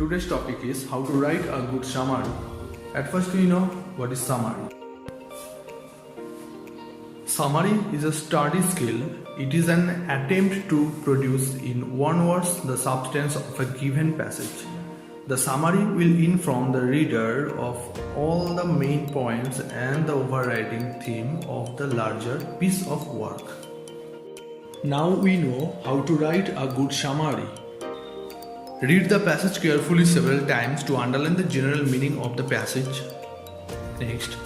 Today's topic is how to write a good summary. At first we know what is summary. Summary is a study skill. It is an attempt to produce in one word the substance of a given passage. The summary will inform the reader of all the main points and the overriding theme of the larger piece of work. Now we know how to write a good summary. Read the passage carefully several times to underline the general meaning of the passage. Next,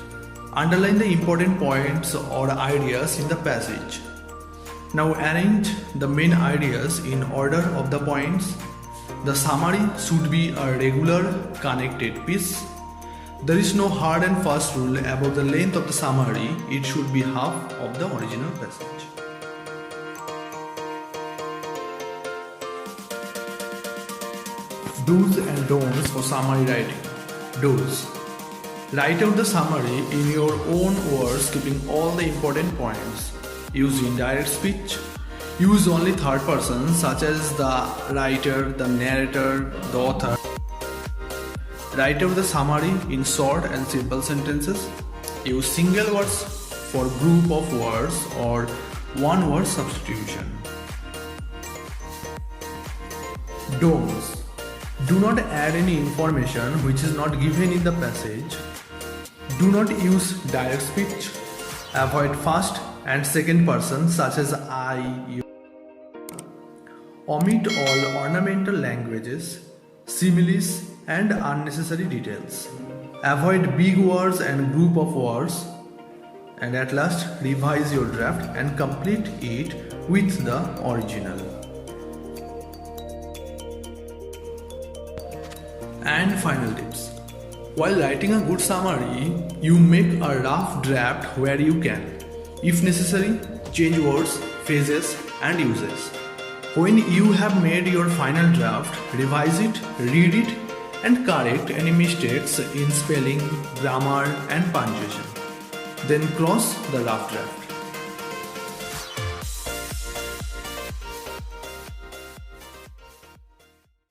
underline the important points or ideas in the passage. Now arrange the main ideas in order of the points. The summary should be a regular, connected piece. There is no hard and fast rule about the length of the summary. It should be half of the original passage. Do's and don'ts for summary writing. Do's. Write out the summary in your own words, keeping all the important points. Use indirect speech. Use only third person such as the writer, the narrator, the author. Write out the summary in short and simple sentences. Use single words for group of words or one word substitution. Don'ts. Do not add any information which is not given in the passage. Do not use direct speech. Avoid first and second person such as I, you. Omit all ornamental languages, similes and unnecessary details. Avoid big words and group of words. And at last, revise your draft and complete it with the original. And final tips. While writing a good summary, you make a rough draft where you can. If necessary, change words, phrases and uses. When you have made your final draft, revise it, read it and correct any mistakes in spelling, grammar and punctuation. Then cross the rough draft.